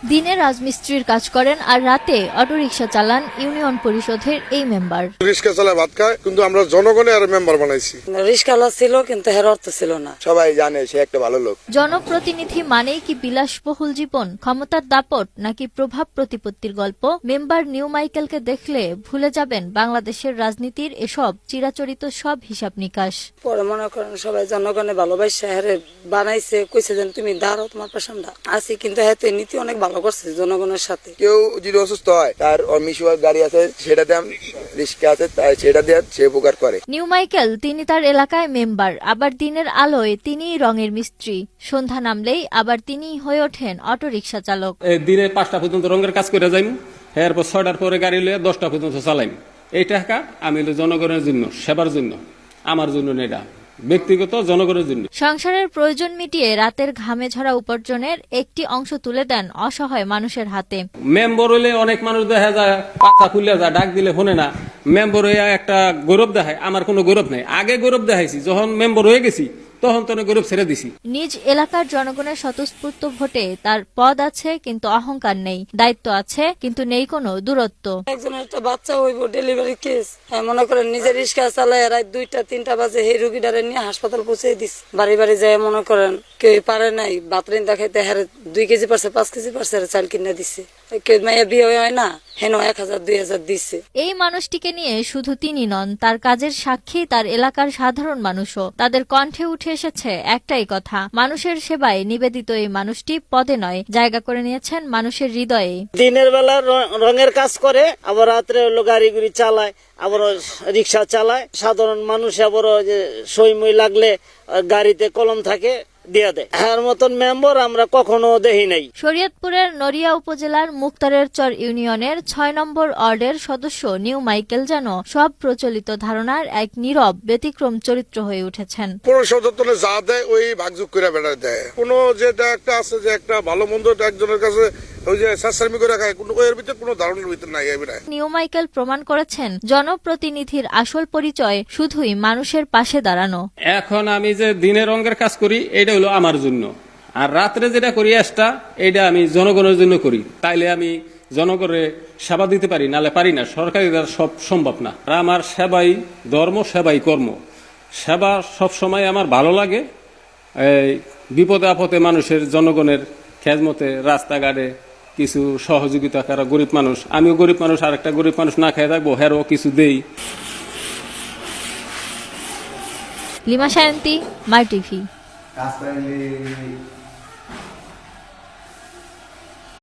দিনে রাজমিস্ত্রির কাজ করেন আর রাতে অটোরিকশা চালান ইউনিয়ন পরিষদের এই মেম্বার। রিক্সা চালায় ভাত খায়, কিন্তু আমরা জনগণের আর মেম্বার বানাইছি। রিক্সাওয়ালা ছিল কিন্তু হের অর্থ ছিল না। সবাই জানে সে একটা ভালো লোক। জনপ্রতিনিধি মানেই কি বিলাসবহুল জীবন, ক্ষমতার দাপট নাকি প্রভাব প্রতিপত্তির গল্প? মেম্বার নিউ মাইকেলকে দেখলে ভুলে যাবেন বাংলাদেশের রাজনীতির এসব চিরাচরিত সব হিসাব নিকাশ। পরে মনে করেন সবাই জনগণে ভালোবাসে হেরে বানাইছে, কইছে যেন তুমি দাঁড়াও তোমার পাশে আছি, কিন্তু হ্যাঁ নীতি অনেক ভালো করছে জনগণের সাথে। কেউ যদি অসুস্থ হয় তার মিশুয়ার গাড়ি আছে, সেটা দিয়ে রিক্সা আছে, সেটা দিয়ে সে উপকার করে। নিউ মাইকেল তিনি তার এলাকায় মেম্বার, আবার দিনের আলোয় তিনিই রঙের মিস্ত্রি, সন্ধ্যা নামলেই আবার তিনিই হয়ে ওঠেন অটোরিকশা চালক। দিনে 5টা পর্যন্ত রঙের কাজ করে যাইম, এরপর 6টার পরে গাড়ি লইয়া 10টা পর্যন্ত চালাইম। এই টাকা আমি জনগণের জন্য, সেবার জন্য, আমার জন্য না, এটা ব্যক্তিগত জনগণের জন্য। সংসারের প্রয়োজন মিটিয়ে রাতের ঘামে ঝরা উপার্জনের একটি অংশ তুলে দেন অসহায় মানুষের হাতে। মেম্বার হইলে অনেক মানুষ দেখা যায় পাতা খুলে যায়, ডাক দিলে ফোনে না। মেম্বার হইয়া একটা গৌরব দেখায়, আমার কোনো গৌরব নাই। আগে গৌরব দেখাইছি, যখন মেম্বার হয়ে গেছি তখন তো গৌরব ছেড়ে দিছি। নিজ এলাকার জনগণের স্বতঃস্ফূর্ত ভোটে তার পদ আছে কিন্তু অহংকার নেই, দায়িত্ব আছে কিন্তু নেই কোনো দূরত্ব। একজনের একটা বাচ্চা হইব, ডেলিভারি কেস, মনে করেন নিজের রিক্সা চালায় রাত 2টা-3টা বাজে সেই রুগীটারে নিয়ে হাসপাতাল পৌঁছে দিস। বাড়ি বাড়ি যায় মনে করেন কেউ পারে নাই বাতরিন দেখাইতে, হ্যাঁ 2 কেজি পারছে, 5 কেজি পারছে, চাল কিনে দিচ্ছে। কেউ মাইয়া বিয়ে হয় না, হেন 1000-2000 দিচ্ছে। এই মানুষটিকে নিয়ে শুধু তিনি নন, তার কাজের সাক্ষী তার এলাকার সাধারণ মানুষও। তাদের কণ্ঠে উঠে এসেছে একটাই কথা, মানুষের সেবায় নিবেদিত এই মানুষটি পদে নয়, জায়গা করে নিয়েছেন মানুষের হৃদয়ে। দিনের বেলা রঙের কাজ করে, আবার রাত্রে হলো গাড়ি গুড়ি চালায়, আবার রিক্সা চালায়। সাধারণ মানুষ আবার সই মই লাগলে গাড়িতে কলম থাকে দিয়া দেয়। এর মতন মেম্বার আমরা কখনো দেখি নাই। শরীয়তপুরের নড়িয়া উপজেলার মুক্তারের চর ইউনিয়নের 6 নম্বর ওয়ার্ডের সদস্য নিউ মাইকেল যেন সব প্রচলিত ধারণার এক নীরব ব্যতিক্রম চরিত্র হয়ে উঠেছেন। কোন সচেতনে যা দেয় ওই ভাগযোগ করে বেড়া দেয়। কোন যেটা একটা আছে যে একটা ভালো মন্দ একজনের কাছে ওই যে সাসারমি করে খায়, কোনো এর ভিতরে কোনো ধারণার ভিতরে নাই। নিউ মাইকেল প্রমাণ করেছেন জনপ্রতিনিধির আসল পরিচয় শুধুই মানুষের পাশে দাঁড়ানো। এখন আমি যে দিনে রঙের কাজ করি এটা হলো আমার জন্য, আর রাত্রে যেটা করি এক্সট্রা, এটা আমি জনগণের জন্য করি। তাইলে আমি জনগণের সেবা দিতে পারি, নালে পারি না। সরকারি দ্বারা সব সম্ভব না। আর আমার সেবাই ধর্ম, সেবাই কর্ম। সেবা সবসময় আমার ভালো লাগে। এই বিপদে আপদে মানুষের, জনগণের খেজমতে, রাস্তাঘাটে কিছু সহযোগিতা করা, গরিব মানুষ, আমিও গরিব মানুষ, আর একটা গরিব মানুষ না খেয়ে থাকবো, হেরও কিছু দেই। লিমা সায়ন্তী, মাই টিভি।